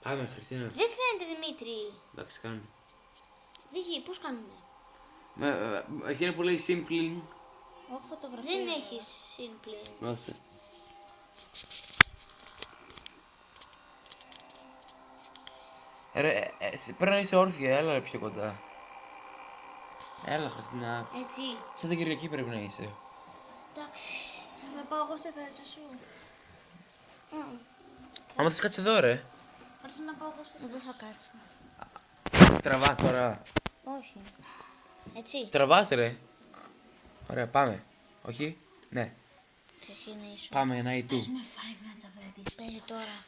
Πάμε, Χριστίνα. Δεν φαίνεται, Δημήτρη. Εντάξει, κάνουμε. Πώς κάνουμε. Εκείνο που λέει simply. Όχι φωτογραφία. Δεν έχεις σύμπλη. Δώσε. Ρε, πρέπει να είσαι όρθια, έλα ρε πιο κοντά. Έλα, Χριστίνα. Έτσι. Σαν την Κυριακή πρέπει να είσαι. Εντάξει. Θα με πάω εγώ στη θέση σου. Άμα θες κάτσε εδώ, ρε. Άρχισα να πάω εγώ στη θέση. Εδώ θα κάτσουμε. Τραβάς τώρα. Όχι. Έτσι. Τραβάς, ρε. Ωραία, πάμε. Όχι. Ναι. Ξεκινήσω. Πάμε, ένα ή του. Παίζουμε Five Nights at Freddy's. Παίζει τώρα.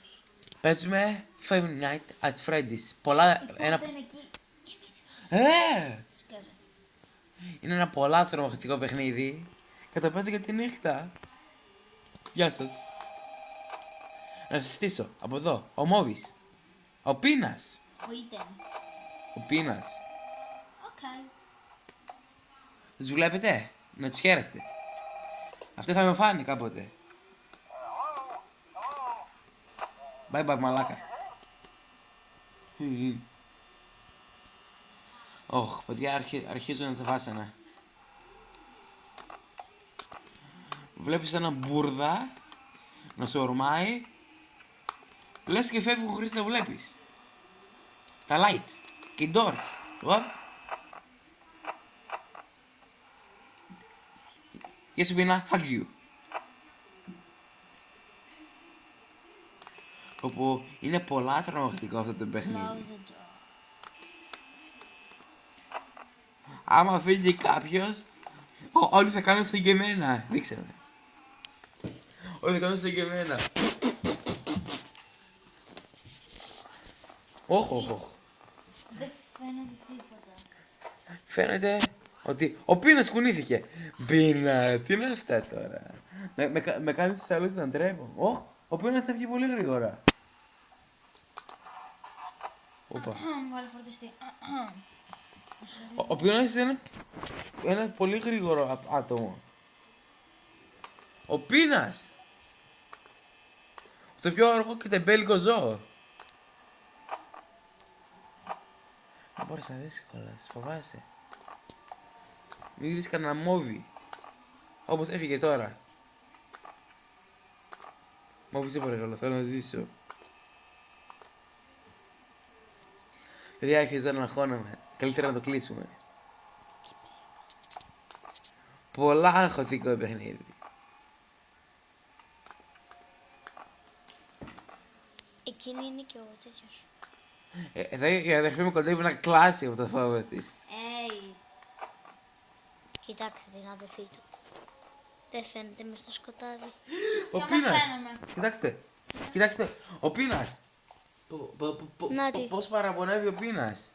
Παίζουμε Five Nights at Freddy's. Πολλά. Ένα. Πότε είναι εκεί. Και εμείς είμαστε. Σκάζε. Είναι ένα πολλά τρομακτικό παιχνίδι. Και το παίζω για τη νύχτα. Γεια σας. Να σας στήσω. Από εδώ. Ο Μόβης. Ο Πίνας. Ο Ήτεν. Ο Πίνας. Οκ. Τους βλέπετε. Να τους χαίρεστε. Αυτή θα με φάνει κάποτε. Bye bye μαλάκα. Ωχ, παιδιά, αρχίζουν τα βάσανα. Βλέπεις ένα μπουρδα να σου ορμάει. Λες και φεύγει χωρίς να βλέπεις. Τα lights και οι doors. What? Γεια σου Πίνα, fuck you. Όπου είναι πολλά τρομακτικό αυτό το παιχνίδι. Άμα φύγει κάποιος, όλοι θα κάνουν σαν και εμένα. Δείξε με. Όλοι θα κάνουν σαν και εμένα. Όχι, όχι. Δεν φαίνεται τίποτα. Φαίνεται ότι ο Πίνας κουνήθηκε. Πίνα, τι είναι αυτά τώρα. Με κάνεις τους άλλους να τρέμω. Ωχ, ο Πίνας έφυγε πολύ γρήγορα. Οπα. Βάλε φορτιστή. Ο Πίνας είναι ένα πολύ γρήγορο άτομο. Ο Πίνας! Το πιο αργό και τεμπέλικο ζώο. Δεν μπορείς να δεις κιόλας, φοβάσαι. Μην δεις κανένα μόβι. Όπως έφυγε τώρα. Μόβι σε παρακαλώ, θέλω να ζήσω. Παιδιά, άρχιζα να αγχώνομαι. Καλύτερα να το κλείσουμε. Πολλά αγχωτικό παιχνίδι. Εκείνη είναι και ο τέτοιος. Εδώ η αδερφή μου κοντεύει να κλάσει από το φόβο της. Κοιτάξτε την αδερφή του. Δεν φαίνεται μες στο σκοτάδι. Ο μας Πίνας! φαίνομαι. Κοιτάξτε! Κοιτάξτε! Ο Πίνας! Να τι. Πώς παραπονεύει ο Πίνας!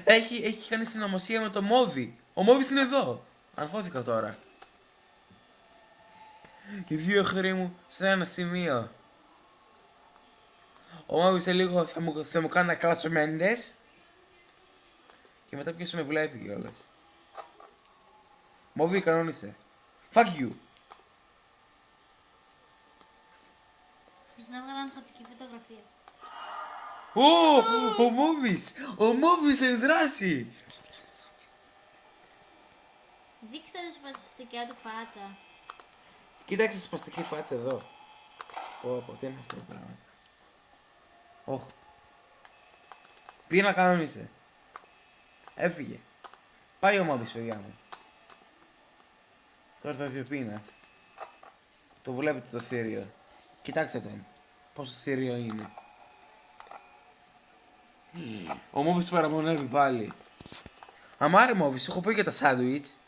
Έχει κάνει συνωμοσία με το Μόβι. Ο Μόβις είναι εδώ. Αγχώθηκα τώρα. Οι δύο εχθροί μου σε ένα σημείο. Ο Μόβις σε λίγο θα μου κάνει να κλάσω μέντες. Και μετά ποιος με βλέπει κιόλας. Μόβι, κανόνισε. Fuck you. Πρέπει να βγάλω χατική φωτογραφία. Ο Μόβις! Ο Μόβις εν δράση! Δείξτε τη σπαστικιά του φάτσα. Κοίταξε τη σπαστική φάτσα εδώ. Πω, τι είναι αυτό το πράγμα. Όχ. Πήγε να κανόνισε. Έφυγε. Πάει ο Μόβις, παιδιά μου. Τώρα θα έρθει ο Πίνας. Το βλέπετε το θηρίο. Κοιτάξτε τον. Πόσο θηρίο είναι. Ο Μόβις παραμονεύει πάλι. Αμάρε Μόβις, έχω πει για τα σάντουιτς.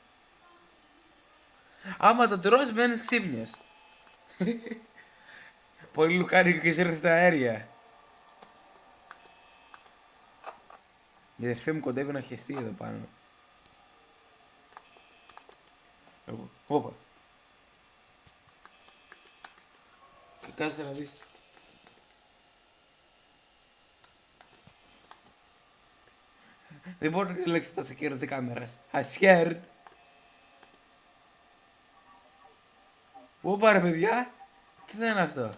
Άμα το τρως μένεις ξύπνιος. Πολύ λουκάνικο και σέρθε τα αέρια. Η αδερφή μου κοντεύει να χεστεί εδώ πάνω. Εγώ, όπα. Και κάτσε να δεις. Δεν μπορώ να ελέγξω τα security κάμερας. I'm scared. Πού πάρε παιδιά. Τι θα είναι αυτό.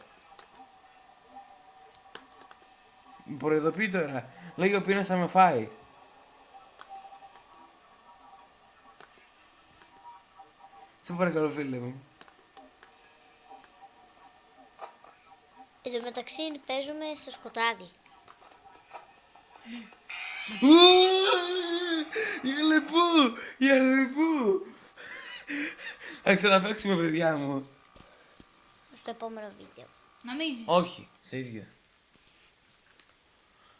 Με προειδοποιεί τώρα. Λέγει ο πείνας θα με φάει. Σε παρακαλώ φίλε μου. Εν τω μεταξύ παίζουμε στο σκοτάδι. Η Αλεπού! Η Αλεπού! Θα ξαναπαίξουμε παιδιά μου. Στο επόμενο βίντεο. Νομίζεις. Όχι, σε ίδιο.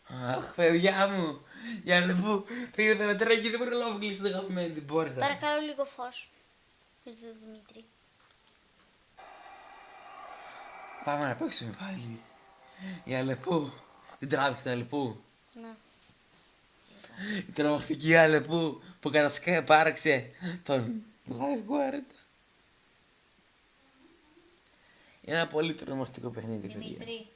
Αχ, παιδιά μου. Η Αλεπού θα ήθελα να τρέχει, δεν μπορεί να κλείσει την αγαπημένη την πόρτα. Παρακαλώ λίγο φως. Για τον Δημήτρη. Πάμε να παίξουμε πάλι. Η Αλεπού. Την τράβηξε την Αλεπού. Να. Η τρομακτική Αλεπού που πάραξε τον Live Guard. Είναι ένα πολύ τρομακτικό παιχνίδι, παιδιά. Δημήτρη.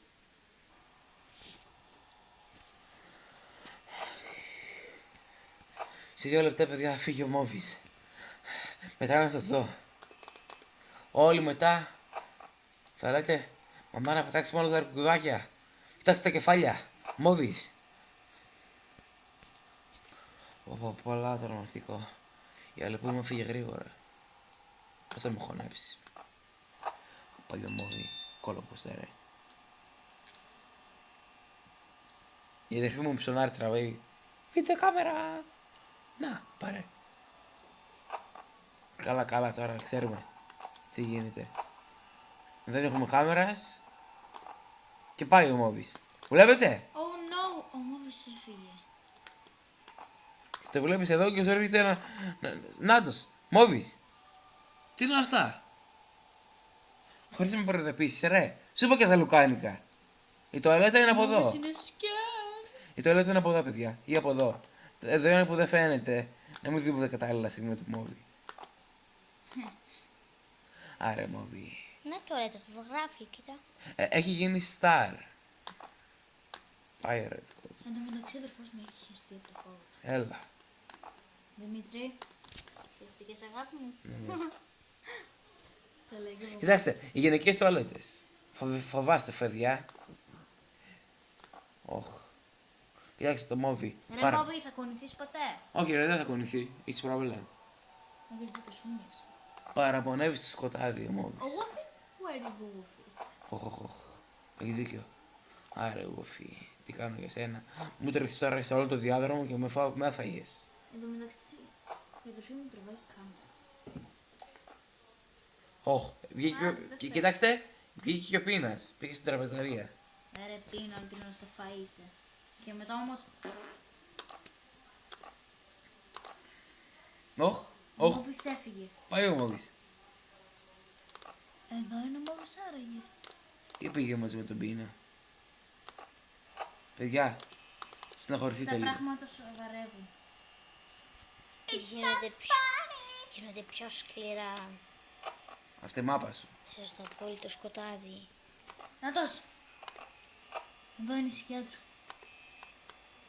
Σε 2 λεπτά, παιδιά, θα φύγει ο Μόβης. Μετά να σας δω. Όλοι μετά θα λέτε μαμά να πετάξουμε όλα τα αρκουδάκια. Κοιτάξτε τα κεφάλια. Μόβης. Πολλά τρομακτικό. Η Αλεπού μου φύγε γρήγορα. Πώς θα μου χωνέψει. Παλιό Μόβη. Κόλοπος ρε. Η αδερφή μου ψωνάρι τραβάει. Βίντεο κάμερα. Να, πάρε. Καλά τώρα, ξέρουμε τι γίνεται. Δεν έχουμε κάμερας. Και πάει ο Μόβης. Βλέπετε? Oh no, ο Μόβης έφυγε. Το βλέπεις εδώ και σου έρχεται ένα... Νάτος, Μόβης. Τι είναι αυτά? Χωρίς να με προειδοποιήσεις, ρε. Σου είπα και τα λουκάνικα. Η τουαλέτα είναι από εδώ. Μόβης είναι σκιάν. Η τουαλέτα είναι από εδώ, παιδιά. Ή από εδώ. Εδώ είναι που δεν φαίνεται. Να μην δούμε κατάλληλα στιγμή του Μόβη. Άρε Μόβη. Ναι, τώρα το φωτογράφει, κοίτα. Έχει γίνει star. Πάει ρε. Εν τω μεταξύ αδερφός μου έχει χεστεί από το φόβο. Έλα. Δημήτρη. Χεστήκες αγάπη μου. Τα λέει και εγώ. Κοιτάξτε, οι γυναικείες τουαλέτες. Φοβάστε, παιδιά. Οχ. Κοιτάξτε το Μόβι. Ρε Μόβη, θα κονηθείς ποτέ. Όχι, ρε, δεν θα κονηθεί. Έχεις πρόβλημα. Έχεις δει πως ούνες. Παραπονεύει στο σκοτάδι ο Μόβις. Ο Γουφι, where is the Γουφι. Οχ. Έχεις δίκιο. Άρε, Γουφι. Τι κάνω για σένα. Μου τρέχεις τώρα σε όλο το διάδρομο και με έφαγες. Εν τω μεταξύ, η αδερφή μου τραβάει κάμερα. Οχ. Και κοιτάξτε, βγήκε και ο Πίνας. Πήγε στην τραπεζαρία. Ρε πίνα, όλη την ώρα στο φαΐ είσαι. Και μετά όμως, Οχ. ο Μόβης έφυγε. Πάει ο Μόβις. Εδώ είναι ο Μόβης άραγε. Τι πήγε μαζί με τον Πίνα. Παιδιά, συναχωρηθείτε Τα λίγο. πράγματα σοβαρεύουν. Γίνονται πιο σκληρά Αυτή η μάπα σου. μέσα στο απόλυτο σκοτάδι. Νάτος! Εδώ είναι η σκιά του.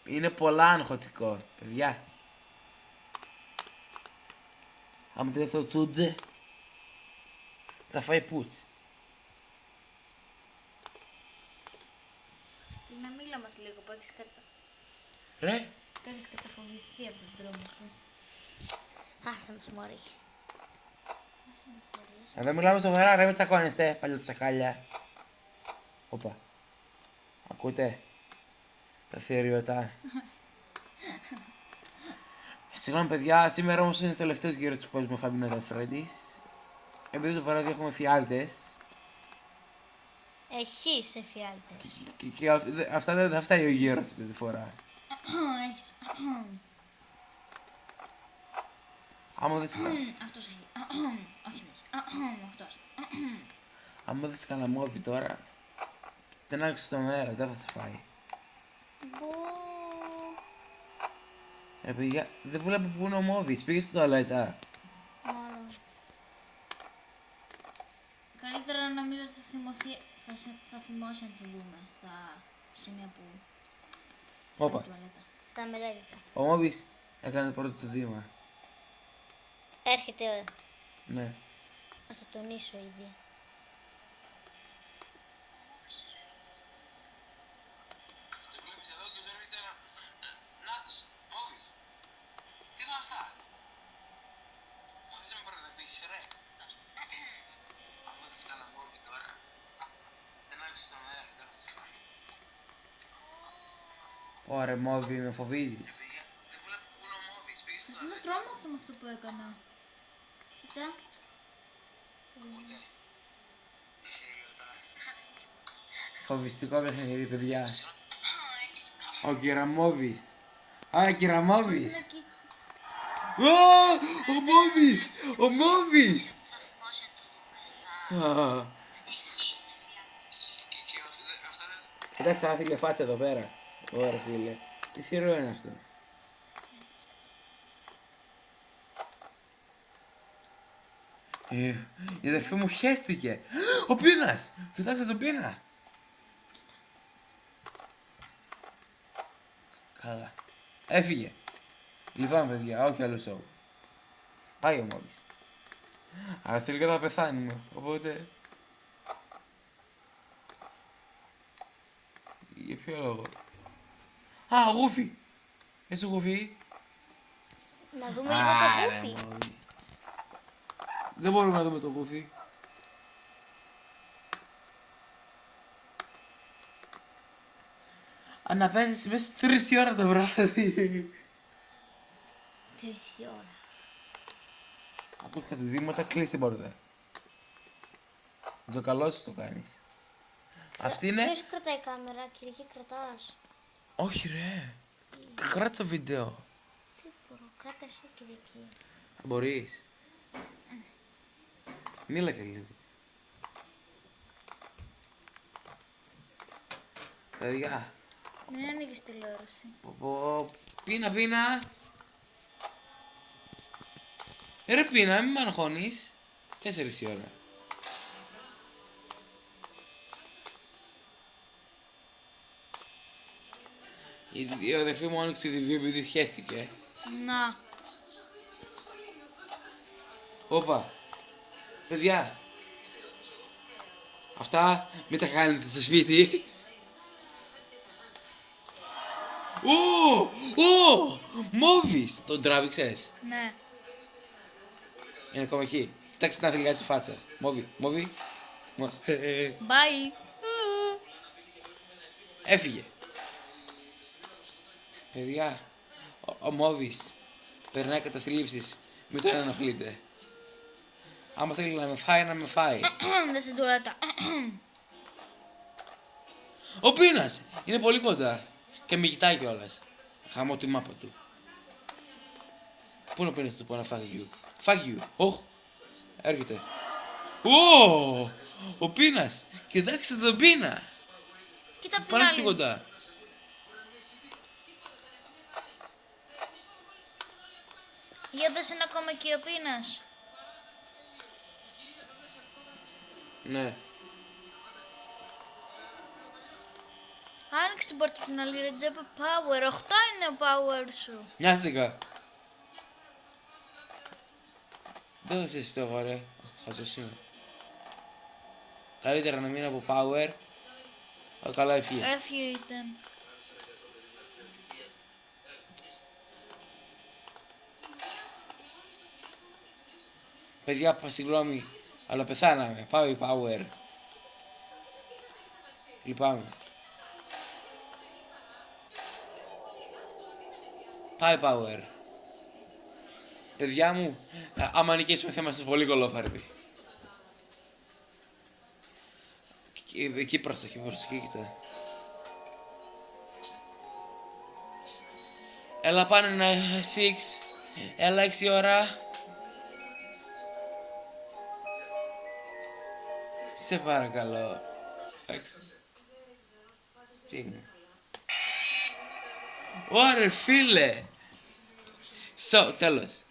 Είναι πολλά αγχωτικό, παιδιά. Άμα το δεύτερο τούτζε, θα φάει πούτσι. Στην αμήλα μας λίγο που έχεις Ρε, καταφοβηθεί από τον τρόμο σου. Άσε μας μωρή. εδώ μιλάμε σοβαρά, ρε, μην τσακώνεστε, παλιό τσακάλια. Όπα. Ακούτε. Τα θεωριωτά. Συγγνώμη παιδιά, σήμερα όμως είναι ο τελευταίος γύρος του κόσμου Five Nights at Freddy's. Επειδή το βράδυ έχουμε φιάλτες. Εσύ είσαι φιάλτες. Και αυτά δεν θα φτάει ο γύρος αυτή τη φορά. Έχεις. Άμα δεις Αυτός έχει. Όχι εμείς. Αυτός. άμα δεις κανένα μόβι τώρα, δεν άρχισε στον αέρα, δεν θα σε φάει. Μπου. Ρε παιδιά, δεν βλέπω που είναι ο Μόβις, πήγε στην τουαλέτα. Μόνο. Καλύτερα νομίζω ότι θα θυμώσει αν το δούμε στα σημεία που... Όπα, Τουαλέτα. Στα μελέτητα. ο Μόβις έκανε το πρώτο του βήμα. Έρχεται. Ναι. Ας το τονίσω ήδη. Ωραία, Μόβι, με φοβίζεις. Σας με τρόμαξε με αυτό που έκανα. Κοίτα. Φοβιστικό παιχνίδι, παιδιά. Ο Κυραμόβης. Α, Κυραμόβης. Είναι εκεί. Ω, ο Μόβης. Ο Μόβης. Α. Κοιτάξτε ένα θηλεφάτσα εδώ πέρα. Ωραία φίλε. Τι θηρό είναι αυτό. Η αδερφή μου χέστηκε. Ο πείνας. Κοιτάξτε τον πείνα. Καλά. Έφυγε. Λυπάμαι παιδιά, όχι άλλο σοου. Πάει ο Μόβης. Αλλά τελικά θα πεθάνουμε, οπότε... Για ποιο λόγο. Α, γούφι. Εσύ γούφι. Να δούμε λίγο το γούφι. Δεν μπορούμε να δούμε το γούφι. Αν να παίζεις μέσα στις 3 ώρα το βράδυ. 3 ώρα. Ακούς κάτι δήματα, κλείς την πόρτα. Με το καλό σου το κάνεις. Αυτή είναι... Ποιος κρατάει κάμερα, Κυριακή κρατάς. Όχι ρε. Κράτα το βίντεο. Τι μπορώ, κράτα εσύ Κυριακή. Μπορείς. Μίλα και λίγο. Παιδιά. Μην ανοίγεις τηλεόραση. Πίνα, πίνα. Ρε πίνα, μην με αγχώνεις. 4 η ώρα. Η αδερφή μου άνοιξε τη βία επειδή χέστηκε. Να. Όπα. Παιδιά. Αυτά μην τα κάνετε στο σπίτι. Ω! Μόβης! Τον τράβηξες. Ναι. Είναι ακόμα εκεί. Κοιτάξτε την αφιλιά του φάτσα. Μόβη. Bye. Έφυγε. Παιδιά, ο Μόβης περνάει καταθλίψεις. Μην τον ενοχλείτε. Άμα θέλει να με φάει, να με φάει. Δεν σε τουράτα. Ο Πίνας είναι πολύ κοντά. Και με κοιτάει κιόλας. Χαμώ τη μάπα του. Πού είναι ο Πίνας του που να φάγει you. Φάγει you. Όχ. Έρχεται. Ω! Ο Πίνας. Κοιτάξτε τον Πίνα. Κοίτα απ' την Πάρα άλλη. πιο κοντά. Για δες είναι ακόμα εκεί ο Πίνας. Ναι. Άνοιξε την πόρτα την άλλη ρε τζέπε power. 8 είναι ο power σου. Μοιάστηκα. Δεν θα σε στέγω ρε. Χαζός είμαι. Καλύτερα να μείνω από power. Καλά έφυγε. Έφυγε ήταν. Παιδιά, συγγνώμη, αλλά πεθάναμε. Πάω η power. Λυπάμαι. Πάει power. Παιδιά μου, άμα νικήσουμε θα είμαστε πολύ κολόφαρδοι. Εκεί προσοχή, κοίτα. Έλα πάνε να 6. Έλα 6 ώρα. Σε παρακαλώ. Εντάξει. Τι είναι. Ωραία φίλε. Τέλος.